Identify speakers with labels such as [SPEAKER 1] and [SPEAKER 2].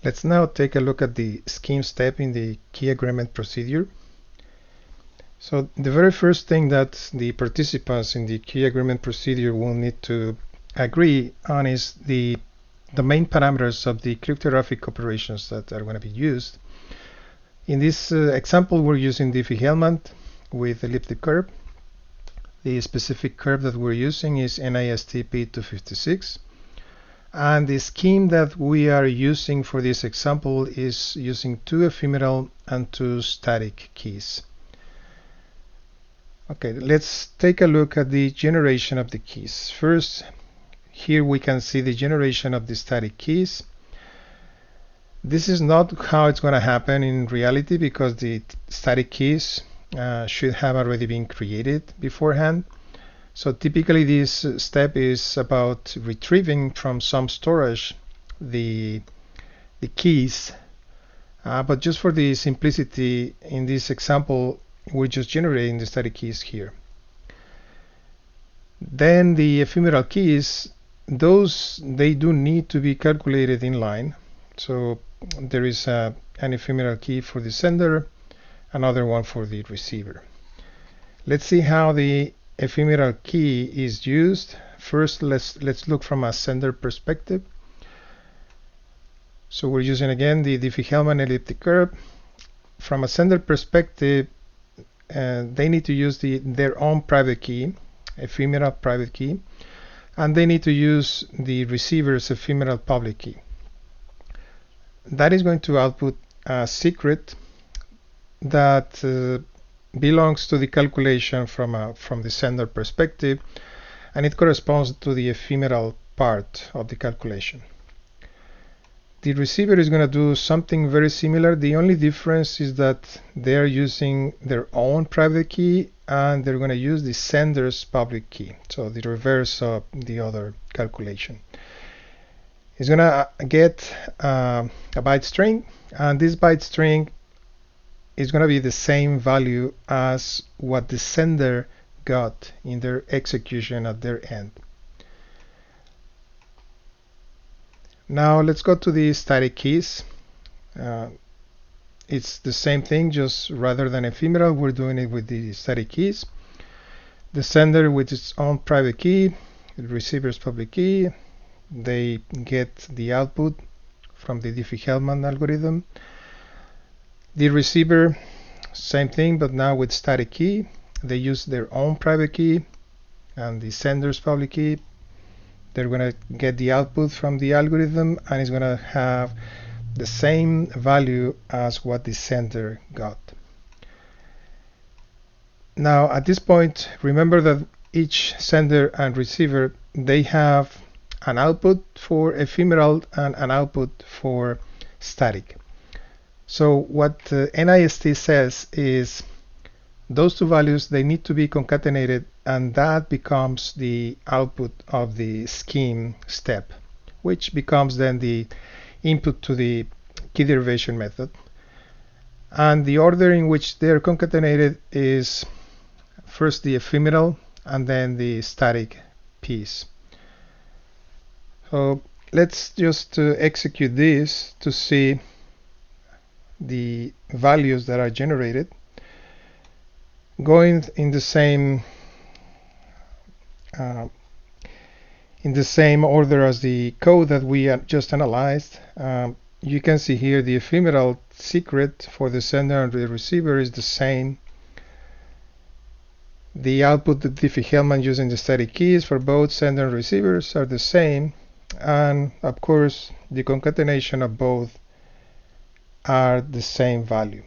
[SPEAKER 1] Let's now take a look at the scheme step in the key agreement procedure. So the very first thing that the participants in the key agreement procedure will need to agree on is the main parameters of the cryptographic operations that are going to be used. In this example, we're using Diffie-Hellman with elliptic curve. The specific curve that we're using is NIST P256. And the scheme that we are using for this example is using 2 ephemeral and 2 static keys. Okay, let's take a look at the generation of the keys. First, here we can see the generation of the static keys. This is not how it's going to happen in reality because the static keys should have already been created beforehand. So typically this step is about retrieving from some storage the keys, but just for the simplicity in this example, we're just generating the static keys here. Then the ephemeral keys, they do need to be calculated in line. So there is an ephemeral key for the sender, another one for the receiver. Let's see how the ephemeral key is used. First, let's look from a sender perspective. So we're using again the Diffie-Hellman elliptic curve. From a sender perspective, they need to use their own private key, ephemeral private key, and they need to use the receiver's ephemeral public key. That is going to output a secret that belongs to the calculation from the sender perspective, and it corresponds to the ephemeral part of the calculation. The receiver is going to do something very similar. The only difference is that they're using their own private key and they're going to use the sender's public key, so the reverse of the other calculation. It's going to get a byte string, and this byte string is going to be the same value as what the sender got in their execution at their end. Now let's go to the static keys. It's the same thing, just rather than ephemeral, we're doing it with the static keys. The sender with its own private key, the receiver's public key, they get the output from the Diffie-Hellman algorithm. The receiver, same thing, but now with static key. They use their own private key and the sender's public key. They're going to get the output from the algorithm, and it's going to have the same value as what the sender got. Now at this point, remember that each sender and receiver, they have an output for ephemeral and an output for static. So what NIST says is those 2 values, they need to be concatenated, and that becomes the output of the scheme step, which becomes then the input to the key derivation method. And the order in which they're concatenated is first the ephemeral and then the static piece. So let's just execute this to see the values that are generated, going in the same order as the code that we just analyzed. You can see here the ephemeral secret for the sender and the receiver is the same. The output of Diffie-Hellman using the static keys for both sender and receivers are the same, and of course the concatenation of both are the same value.